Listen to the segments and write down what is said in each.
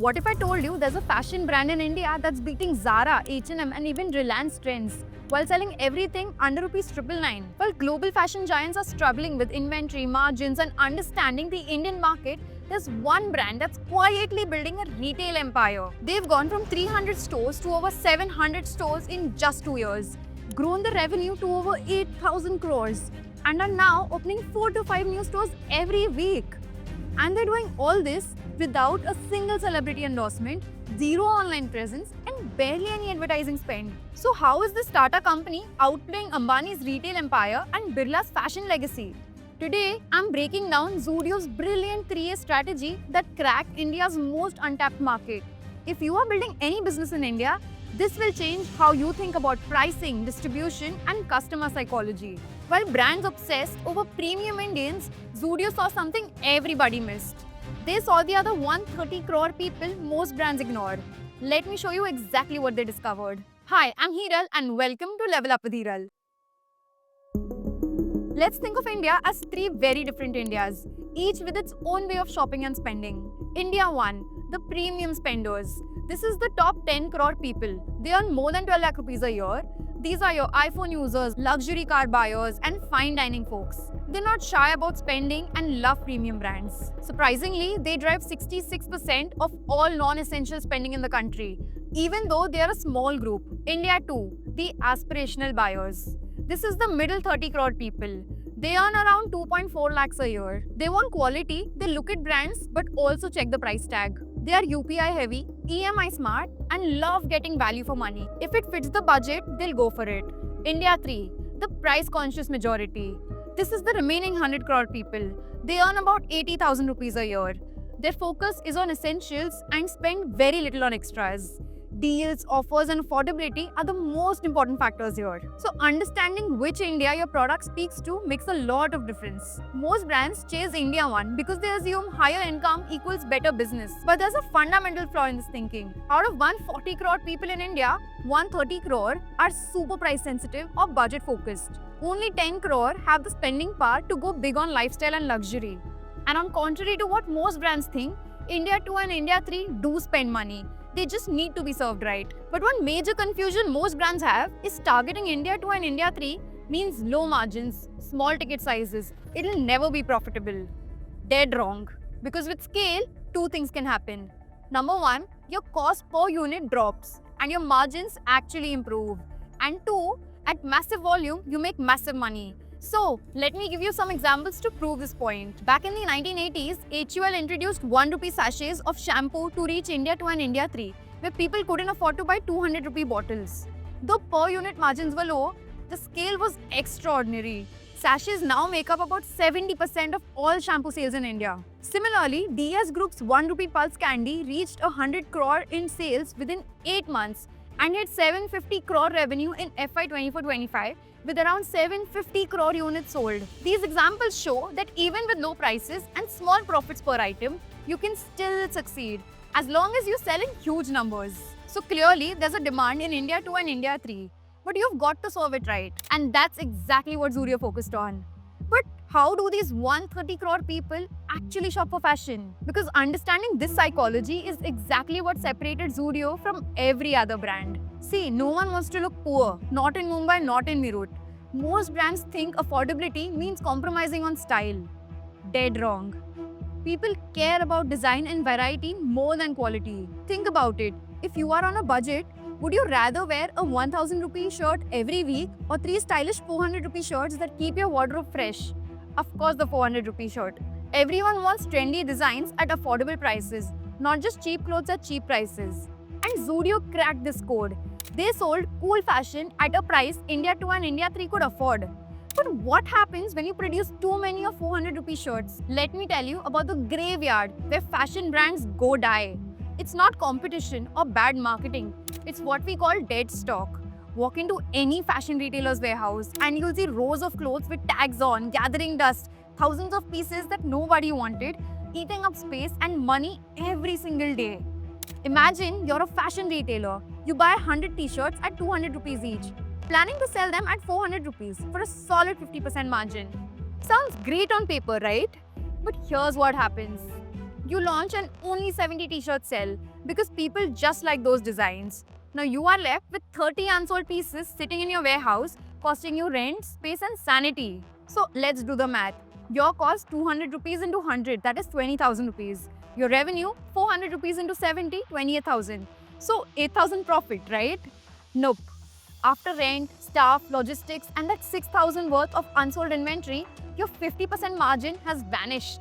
What if I told you there's a fashion brand in India that's beating Zara, H&M and even Reliance Trends while selling everything under rupees 999? While global fashion giants are struggling with inventory, margins and understanding the Indian market, there's one brand that's quietly building a retail empire. They've gone from 300 stores to over 700 stores in just 2 years, grown the revenue to over 8,000 crores, and are now opening 4 to 5 new stores every week. And they're doing all this without a single celebrity endorsement, zero online presence, and barely any advertising spend. So how is this Tata company outplaying Ambani's retail empire and Birla's fashion legacy? Today, I'm breaking down Zudio's brilliant 3A strategy that cracked India's most untapped market. If you are building any business in India, this will change how you think about pricing, distribution, and customer psychology. While brands obsessed over premium Indians, Zudio saw something everybody missed. They saw the other 130 crore people most brands ignore. Let me show you exactly what they discovered. Hi, I'm Hiral and welcome to Level Up with Hiral. Let's think of India as three very different Indias, each with its own way of shopping and spending. India 1, the premium spenders. This is the top 10 crore people. They earn more than 12 lakh rupees a year. These are your iPhone users, luxury car buyers, and fine dining folks. They're not shy about spending and love premium brands. Surprisingly, they drive 66% of all non-essential spending in the country, even though they are a small group. India 2, the aspirational buyers. This is the middle 30 crore people. They earn around 2.4 lakhs a year. They want quality, they look at brands, but also check the price tag. They are UPI heavy, EMI smart, and love getting value for money. If it fits the budget, they'll go for it. India 3, the price conscious majority. This is the remaining 100 crore people. They earn about 80,000 rupees a year. Their focus is on essentials and spend very little on extras. Deals, offers, and affordability are the most important factors here. So understanding which India your product speaks to makes a lot of difference. Most brands chase India 1 because they assume higher income equals better business. But there's a fundamental flaw in this thinking. Out of 140 crore people in India, 130 crore are super price sensitive or budget focused. Only 10 crore have the spending power to go big on lifestyle and luxury. And on contrary to what most brands think, India 2 and India 3 do spend money. They just need to be served right. But one major confusion most brands have is targeting India 2 and India 3 means low margins, small ticket sizes. It'll never be profitable. Dead wrong. Because with scale, two things can happen. Number one, your cost per unit drops and your margins actually improve. And two, at massive volume, you make massive money. So, let me give you some examples to prove this point. Back in the 1980s, HUL introduced 1 rupee sachets of shampoo to reach India 2 and India 3, where people couldn't afford to buy 200 rupee bottles. Though per unit margins were low, the scale was extraordinary. Sachets now make up about 70% of all shampoo sales in India. Similarly, DS Group's 1 rupee Pulse Candy reached 100 crore in sales within 8 months and hit 750 crore revenue in FY 24-25 with around 750 crore units sold. These examples show that even with low prices and small profits per item, you can still succeed as long as you sell in huge numbers. So clearly, there's a demand in India 2 and India 3, but you've got to serve it right. And that's exactly what Zudio focused on. But how do these 130 crore people actually shop for fashion? Because understanding this psychology is exactly what separated Zudio from every other brand. See, no one wants to look poor, not in Mumbai, not in Meerut. Most brands think affordability means compromising on style. Dead wrong. People care about design and variety more than quality. Think about it. If you are on a budget, would you rather wear a 1000 rupee shirt every week or 3 stylish 400 rupee shirts that keep your wardrobe fresh? Of course, the 400 rupee shirt. Everyone wants trendy designs at affordable prices, not just cheap clothes at cheap prices. And Zudio cracked this code. They sold cool fashion at a price India 2 and India 3 could afford. But what happens when you produce too many of 400 rupee shirts? Let me tell you about the graveyard where fashion brands go die. It's not competition or bad marketing. It's what we call dead stock. Walk into any fashion retailer's warehouse and you'll see rows of clothes with tags on, gathering dust, thousands of pieces that nobody wanted, eating up space and money every single day. Imagine you're a fashion retailer. You buy 100 t-shirts at 200 rupees each, planning to sell them at 400 rupees for a solid 50% margin. Sounds great on paper, right? But here's what happens. You launch and only 70 t-shirts sell because people just like those designs. Now you are left with 30 unsold pieces sitting in your warehouse, costing you rent, space and sanity. So let's do the math. Your cost 200 rupees into 100, that is 20,000 rupees. Your revenue 400 rupees into 70, 28,000. So 8,000 profit, right? Nope. After rent, staff, logistics and that 6,000 worth of unsold inventory, your 50% margin has vanished.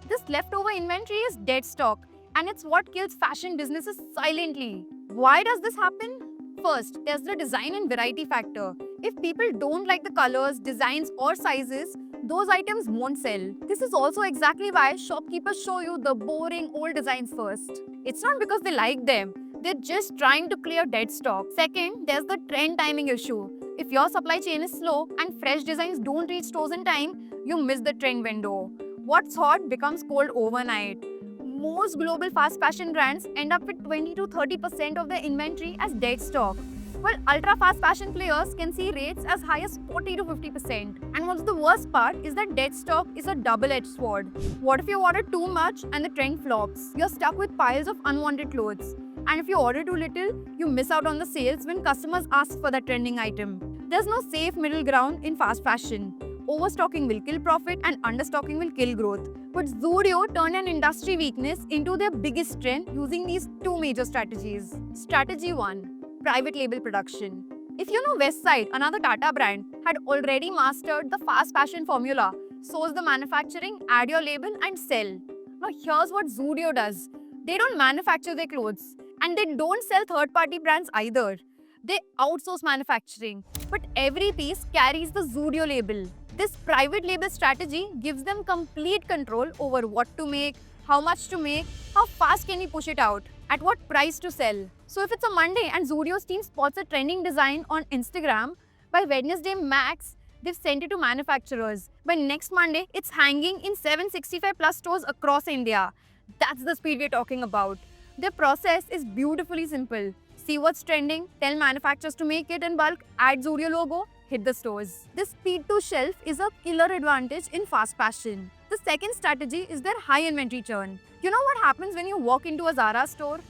This leftover inventory is dead stock and it's what kills fashion businesses silently. Why does this happen? First, there's the design and variety factor. If people don't like the colors, designs or sizes, those items won't sell. This is also exactly why shopkeepers show you the boring old designs first. It's not because they like them, they're just trying to clear dead stock. Second, there's the trend timing issue. If your supply chain is slow and fresh designs don't reach stores in time, you miss the trend window. What's hot becomes cold overnight. Most global fast fashion brands end up with 20 to 30% of their inventory as dead stock, while ultra fast fashion players can see rates as high as 40 to 50%. And what's the worst part is that dead stock is a double-edged sword. What if you order too much and the trend flops? You're stuck with piles of unwanted clothes. And if you order too little, you miss out on the sales when customers ask for that trending item. There's no safe middle ground in fast fashion. Overstocking will kill profit and understocking will kill growth. But Zudio turned an industry weakness into their biggest strength using these two major strategies. Strategy 1. Private label production. If you know Westside, another Tata brand, had already mastered the fast fashion formula, source the manufacturing, add your label and sell. Now here's what Zudio does. They don't manufacture their clothes and they don't sell third-party brands either. They outsource manufacturing, but every piece carries the Zudio label. This private label strategy gives them complete control over what to make, how much to make, how fast can we push it out, at what price to sell. So if it's a Monday and Zudio's team spots a trending design on Instagram, by Wednesday max, they've sent it to manufacturers. By next Monday, it's hanging in 765 plus stores across India. That's the speed we're talking about. Their process is beautifully simple. See what's trending, tell manufacturers to make it in bulk, add Zudio logo, hit the stores. This speed to shelf is a killer advantage in fast fashion. The second strategy is their high inventory churn. You know what happens when you walk into a Zara store?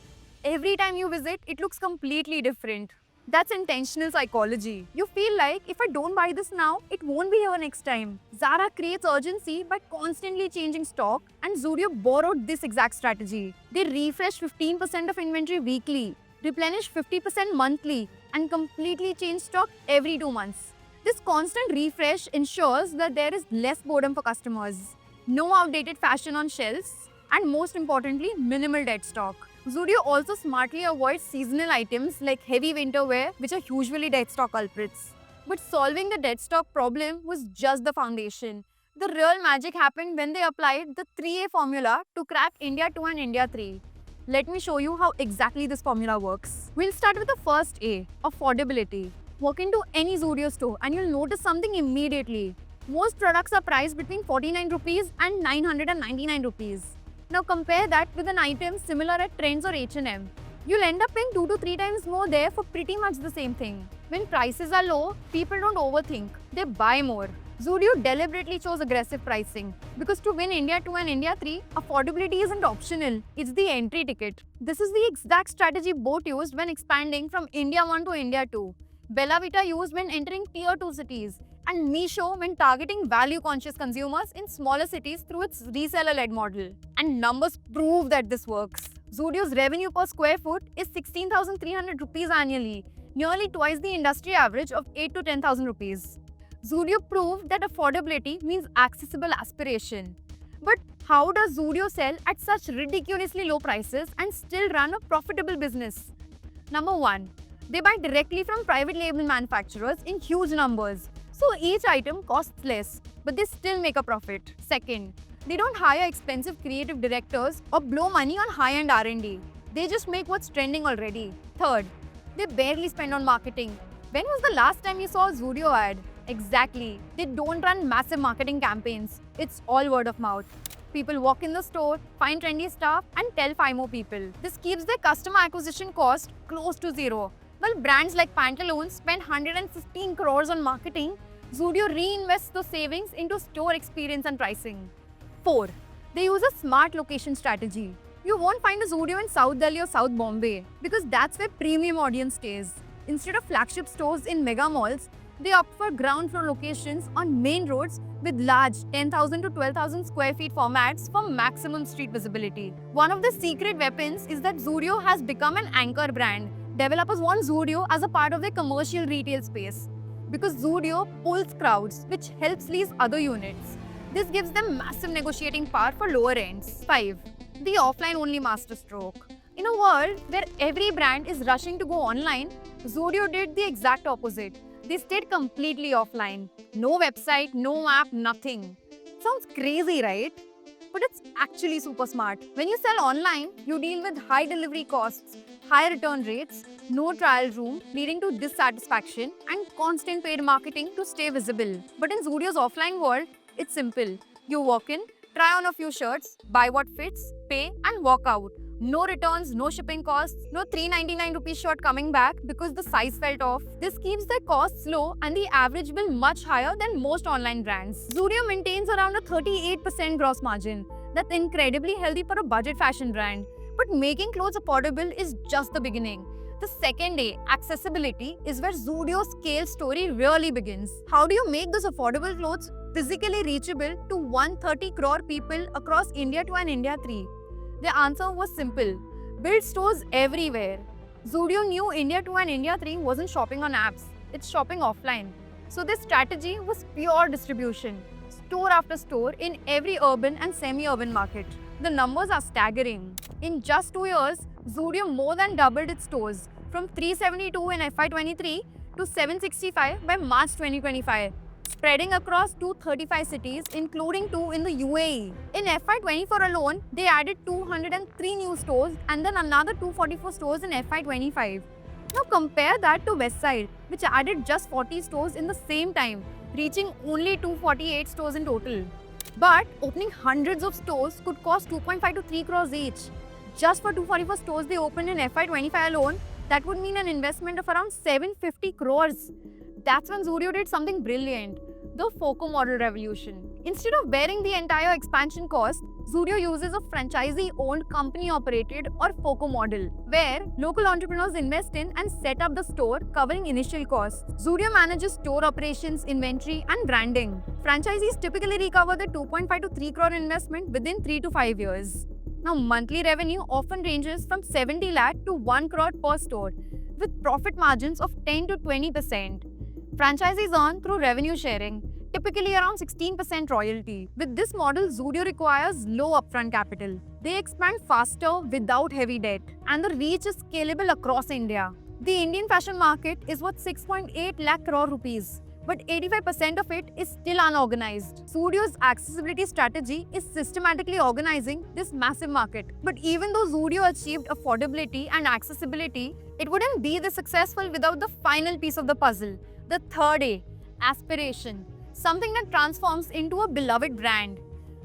Every time you visit, it looks completely different. That's intentional psychology. You feel like if I don't buy this now, it won't be here next time. Zara creates urgency by constantly changing stock, and Zudio borrowed this exact strategy. They refresh 15% of inventory weekly, replenish 50% monthly, and completely change stock every 2 months. This constant refresh ensures that there is less boredom for customers, no outdated fashion on shelves, and most importantly, minimal dead stock. Zudio also smartly avoids seasonal items like heavy winter wear, which are usually dead stock culprits. But solving the dead stock problem was just the foundation. The real magic happened when they applied the 3A formula to crack India 2 and India 3. Let me show you how exactly this formula works. We'll start with the first A, affordability. Walk into any Zudio store and you'll notice something immediately. Most products are priced between 49 rupees and 999 rupees. Now compare that with an item similar at Trends or H&M. You'll end up paying 2 to 3 times more there for pretty much the same thing. When prices are low, people don't overthink, they buy more. Zudio deliberately chose aggressive pricing because to win India 2 and India 3, affordability isn't optional, it's the entry ticket. This is the exact strategy Boat used when expanding from India 1 to India 2. Bella Vita used when entering tier 2 cities, and Meesho when targeting value-conscious consumers in smaller cities through its reseller-led model. And numbers prove that this works. Zudio's revenue per square foot is 16,300 rupees annually, nearly twice the industry average of 8 to 10,000 rupees. Zudio proved that affordability means accessible aspiration. But how does Zudio sell at such ridiculously low prices and still run a profitable business? Number 1. They buy directly from private label manufacturers in huge numbers. So each item costs less, but they still make a profit. Second, they don't hire expensive creative directors or blow money on high-end R&D. They just make what's trending already. Third, they barely spend on marketing. When was the last time you saw a Zudio ad? Exactly. They don't run massive marketing campaigns. It's all word of mouth. People walk in the store, find trendy stuff, and tell 5 more people. This keeps their customer acquisition cost close to zero. While brands like Pantaloons spend 115 crores on marketing, Zudio reinvests those savings into store experience and pricing. 4. They use a smart location strategy. You won't find a Zudio in South Delhi or South Bombay because that's where premium audience stays. Instead of flagship stores in mega malls, they opt for ground floor locations on main roads with large 10,000 to 12,000 square feet formats for maximum street visibility. One of the secret weapons is that Zudio has become an anchor brand. Developers want Zudio as a part of their commercial retail space because Zudio pulls crowds, which helps lease other units. This gives them massive negotiating power for lower ends. 5. The offline only masterstroke. In a world where every brand is rushing to go online, Zudio did the exact opposite. They stayed completely offline. No website, no app, nothing. Sounds crazy, right? But it's actually super smart. When you sell online, you deal with high delivery costs, high return rates, no trial room, leading to dissatisfaction, and constant paid marketing to stay visible. But in Zudio's offline world, it's simple. You walk in, try on a few shirts, buy what fits, pay, and walk out. No returns, no shipping costs, no 399 rupees shirt coming back because the size felt off. This keeps their costs low and the average bill much higher than most online brands. Zudio maintains around a 38% gross margin. That's incredibly healthy for a budget fashion brand. But making clothes affordable is just the beginning. The second A, accessibility, is where Zudio's scale story really begins. How do you make those affordable clothes physically reachable to 130 crore people across India 2 and India 3? The answer was simple. Build stores everywhere. Zudio knew India 2 and India 3 wasn't shopping on apps, it's shopping offline. So this strategy was pure distribution, store after store in every urban and semi-urban market. The numbers are staggering. In just 2 years, Zudio more than doubled its stores from 372 in FY23 to 765 by March 2025. Spreading across 235 cities, including 2 in the UAE. In FY24 alone, they added 203 new stores and then another 244 stores in FY25. Now compare that to Westside, which added just 40 stores in the same time, reaching only 248 stores in total. But opening hundreds of stores could cost 2.5 to 3 crores each. Just for 244 stores they opened in FY25 alone, that would mean an investment of around 750 crores. That's when Zudio did something brilliant, the FOCO model revolution. Instead of bearing the entire expansion cost, Zudio uses a franchisee-owned, company-operated or FOCO model, where local entrepreneurs invest in and set up the store, covering initial costs. Zudio manages store operations, inventory, and branding. Franchisees typically recover the 2.5 to 3 crore investment within 3 to 5 years. Now, monthly revenue often ranges from 70 lakh to 1 crore per store, with profit margins of 10 to 20%. Franchisees earn through revenue sharing, typically around 16% royalty. With this model, Zudio requires low upfront capital. They expand faster without heavy debt, and the reach is scalable across India. The Indian fashion market is worth 6.8 lakh crore rupees, but 85% of it is still unorganized. Zudio's accessibility strategy is systematically organizing this massive market. But even though Zudio achieved affordability and accessibility, it wouldn't be this successful without the final piece of the puzzle. The third A, aspiration, something that transforms into a beloved brand.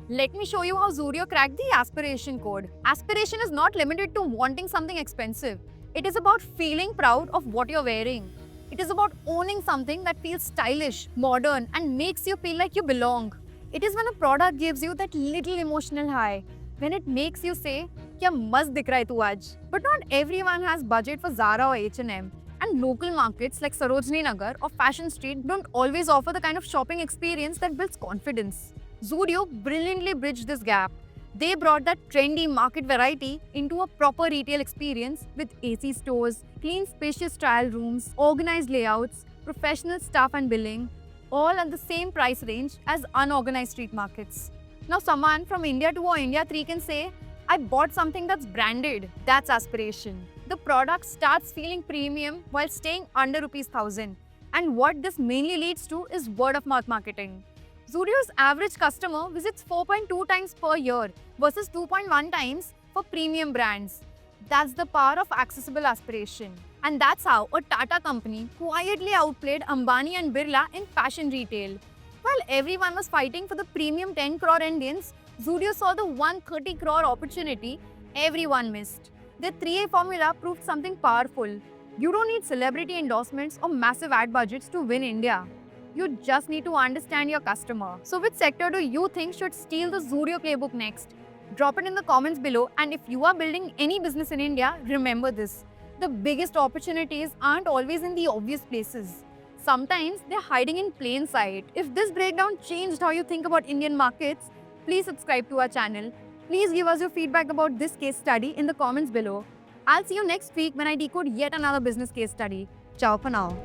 Let me show you how Zudio cracked the aspiration code. Aspiration is not limited to wanting something expensive. It is about feeling proud of what you're wearing. It is about owning something that feels stylish, modern, and makes you feel like you belong. It is when a product gives you that little emotional high, when it makes you say, "Kya mast dikh raha hai tu aaj." But not everyone has budget for Zara or H&M. And local markets like Sarojini Nagar or Fashion Street don't always offer the kind of shopping experience that builds confidence. Zudio brilliantly bridged this gap. They brought that trendy market variety into a proper retail experience with AC stores, clean spacious trial rooms, organized layouts, professional staff and billing, all at the same price range as unorganized street markets. Now someone from India 2 or India 3 can say, "I bought something that's branded." That's aspiration. The product starts feeling premium while staying under ₹1,000. And what this mainly leads to is word of mouth marketing. Zudio's average customer visits 4.2 times per year versus 2.1 times for premium brands. That's the power of accessible aspiration. And that's how a Tata company quietly outplayed Ambani and Birla in fashion retail. While everyone was fighting for the premium 10 crore Indians, Zudio saw the 130 crore opportunity everyone missed. The 3A formula proved something powerful. You don't need celebrity endorsements or massive ad budgets to win India. You just need to understand your customer. So, which sector do you think should steal the Zudio playbook next? Drop it in the comments below. And if you are building any business in India, remember this: the biggest opportunities aren't always in the obvious places. Sometimes they're hiding in plain sight. If this breakdown changed how you think about Indian markets, please subscribe to our channel. Please give us your feedback about this case study in the comments below. I'll see you next week when I decode yet another business case study. Ciao for now.